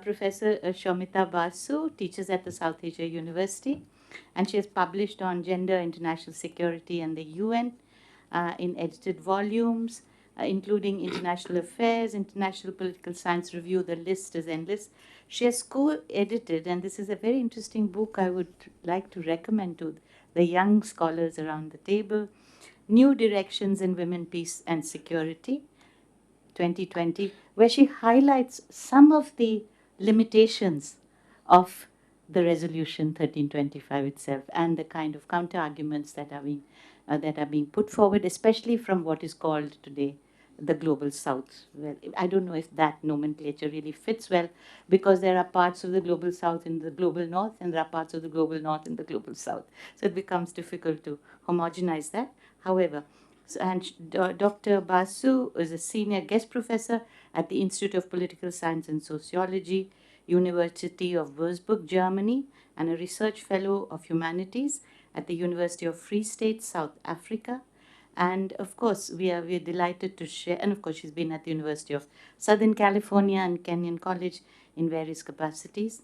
Professor Shomita Basu teaches at the South Asia University, and she has published on gender, international security, and the UN in edited volumes, including International Affairs, International Political Science Review. The list is endless. She has co-edited, and this is a very interesting book I would like to recommend to the young scholars around the table, New Directions in Women, Peace and Security, 2020, where she highlights some of the limitations of the resolution 1325 itself and the kind of counter arguments that are being put forward, especially from what is called today the global south. Well, I don't know if that nomenclature really fits well, because there are parts of the global south in the global north, and there are parts of the global north in the global south. So it becomes difficult to homogenize that. However, Dr. Basu is a senior guest professor at the Institute of Political Science and Sociology, University of Würzburg, Germany, and a research fellow of humanities at the University of Free State, South Africa. And of course, we're delighted to share. And of course, she's been at the University of Southern California and Kenyon College in various capacities.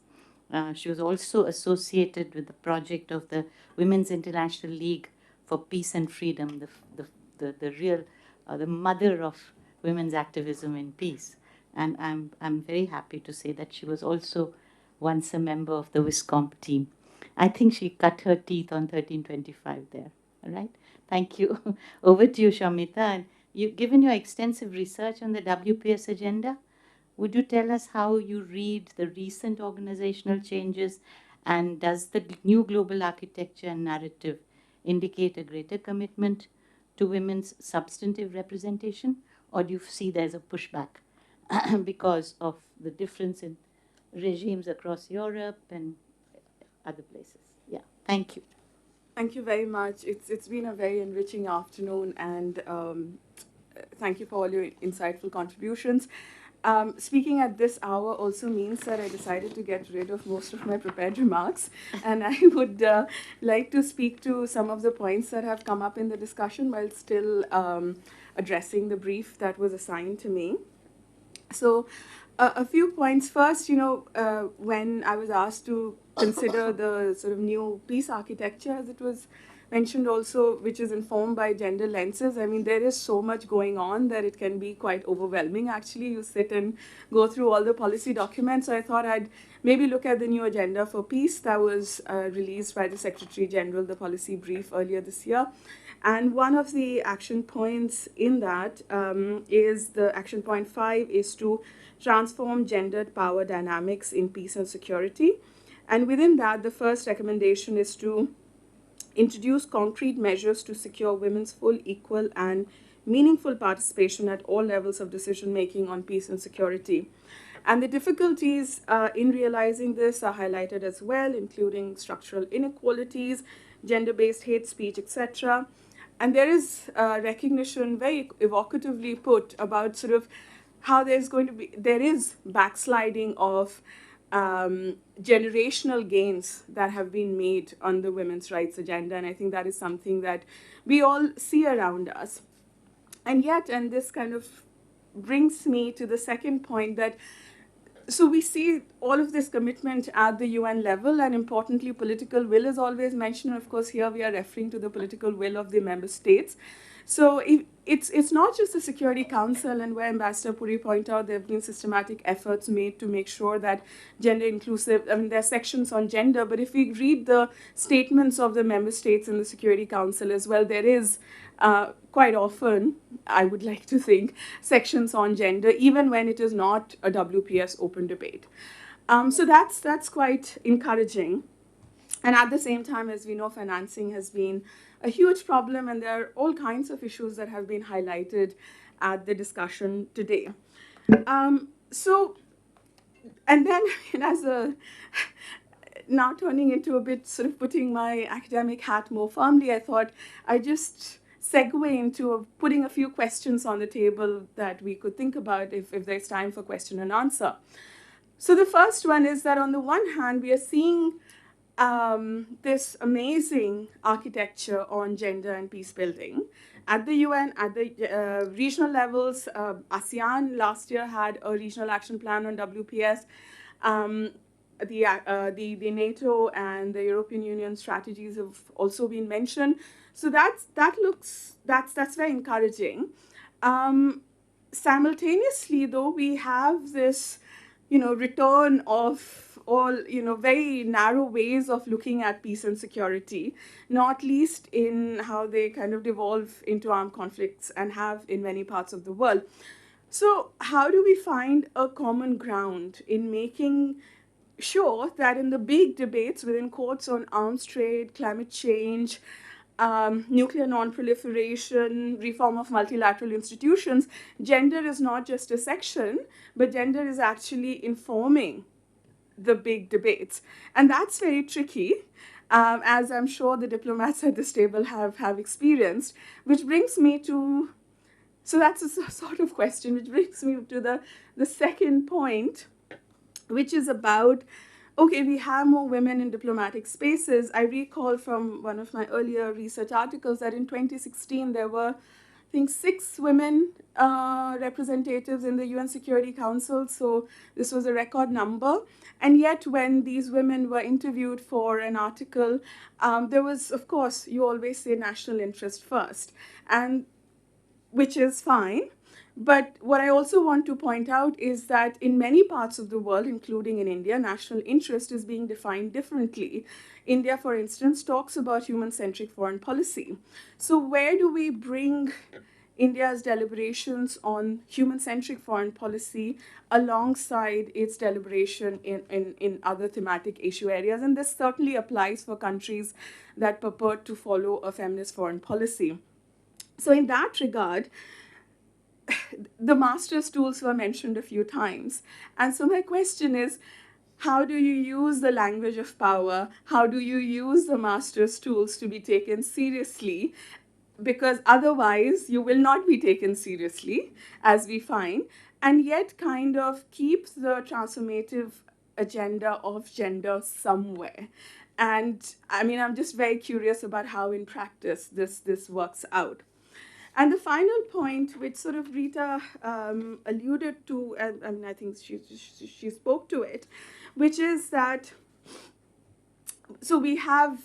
She was also associated with the project of the Women's International League for Peace and Freedom, the real, the mother of women's activism in peace. And I'm very happy to say that she was also once a member of the WISCOMP team. I think she cut her teeth on 1325 there. All right. Thank you. Over to you, Shamita. And given your extensive research on the WPS agenda, would you tell us how you read the recent organizational changes, and does the new global architecture and narrative indicate a greater commitment to women's substantive representation, or do you see there's a pushback because of the difference in regimes across Europe and other places? Yeah, thank you. Thank you very much. It's been a very enriching afternoon, and thank you for all your insightful contributions. Speaking at this hour also means that I decided to get rid of most of my prepared remarks, and I would like to speak to some of the points that have come up in the discussion while still addressing the brief that was assigned to me. So, a few points. First, when I was asked to consider the sort of new peace architecture, as it was mentioned also, which is informed by gender lenses, I mean, there is so much going on that it can be quite overwhelming. Actually, you sit and go through all the policy documents. So, I thought I'd maybe look at the new agenda for peace that was released by the Secretary General, the policy brief earlier this year. And one of the action points in that is the action point 5 is to transform gendered power dynamics in peace and security. And within that, the first recommendation is to introduce concrete measures to secure women's full, equal, and meaningful participation at all levels of decision making on peace and security. And the difficulties in realizing this are highlighted as well, including structural inequalities, gender based hate speech, etc. And there is recognition very evocatively put about sort of how there is backsliding of generational gains that have been made on the women's rights agenda. And I think that is something that we all see around us. And yet, and this kind of brings me to the second point, that so we see all of this commitment at the UN level, and importantly, political will is always mentioned. Of course, here we are referring to the political will of the member states. So it's not just the Security Council, and where Ambassador Puri pointed out there have been systematic efforts made to make sure that gender inclusive, I mean, there are sections on gender, but if we read the statements of the member states in the Security Council as well, there is quite often, I would like to think, sections on gender, even when it is not a WPS open debate. So that's quite encouraging. And at the same time, as we know, financing has been a huge problem, and there are all kinds of issues that have been highlighted at the discussion today. So, and then as a now turning into a bit sort of putting my academic hat more firmly, I thought I just segue into putting a few questions on the table that we could think about if there's time for question and answer. So the first one is that on the one hand, we are seeing this amazing architecture on gender and peace building. At the UN, at the regional levels, ASEAN last year had a regional action plan on WPS. Um, the NATO and the European Union strategies have also been mentioned. So that's very encouraging. Um, Simultaneously, though, we have this, return of all, very narrow ways of looking at peace and security, not least in how they kind of devolve into armed conflicts and have in many parts of the world. So, how do we find a common ground in making sure that in the big debates within quotes on arms trade, climate change, nuclear non-proliferation, reform of multilateral institutions, gender is not just a section, but gender is actually informing the big debates. And that's very tricky, as I'm sure the diplomats at this table have experienced, which brings me to, so that's a sort of question, which brings me to the second point, which is about, okay, we have more women in diplomatic spaces. I recall from one of my earlier research articles that in 2016 there were, I think, 6 women representatives in the UN Security Council. So this was a record number. And yet, when these women were interviewed for an article, there was, of course, you always say national interest first, and which is fine. But what I also want to point out is that in many parts of the world, including in India, national interest is being defined differently. India, for instance, talks about human centric foreign policy. So, where do we bring India's deliberations on human centric foreign policy alongside its deliberation in other thematic issue areas? And this certainly applies for countries that purport to follow a feminist foreign policy. So, in that regard, the master's tools were mentioned a few times. And so, my question is, how do you use the language of power? How do you use the master's tools to be taken seriously? Because otherwise, you will not be taken seriously, as we find, and yet kind of keep the transformative agenda of gender somewhere. And I mean, I'm just very curious about how in practice this works out. And the final point, which sort of Rita alluded to, and I think she spoke to it, which is that, so we have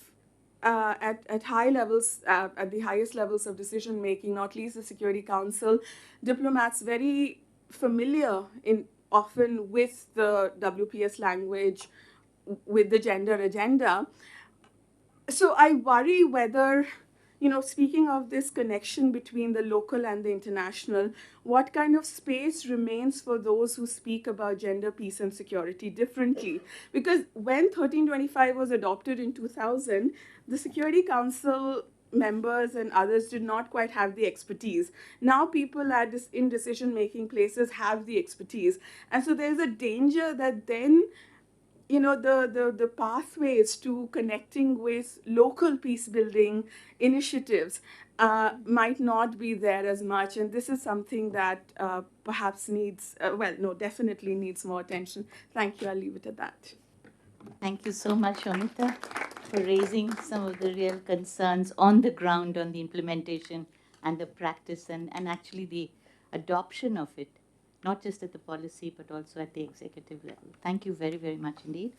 at high levels, at the highest levels of decision making, not least the Security Council, diplomats very familiar in often with the WPS language, with the gender agenda. So I worry whether, speaking of this connection between the local and the international, what kind of space remains for those who speak about gender, peace, and security differently? Because when 1325 was adopted in 2000, the Security Council members and others did not quite have the expertise. Now people in decision-making places have the expertise. And so there's a danger that then, the pathways to connecting with local peace building initiatives might not be there as much, and this is something that perhaps needs, definitely needs more attention. Thank you. I'll leave it at that. Thank you so much, Amita, for raising some of the real concerns on the ground on the implementation and the practice and actually the adoption of it, not just at the policy but also at the executive level. Thank you very, very much indeed.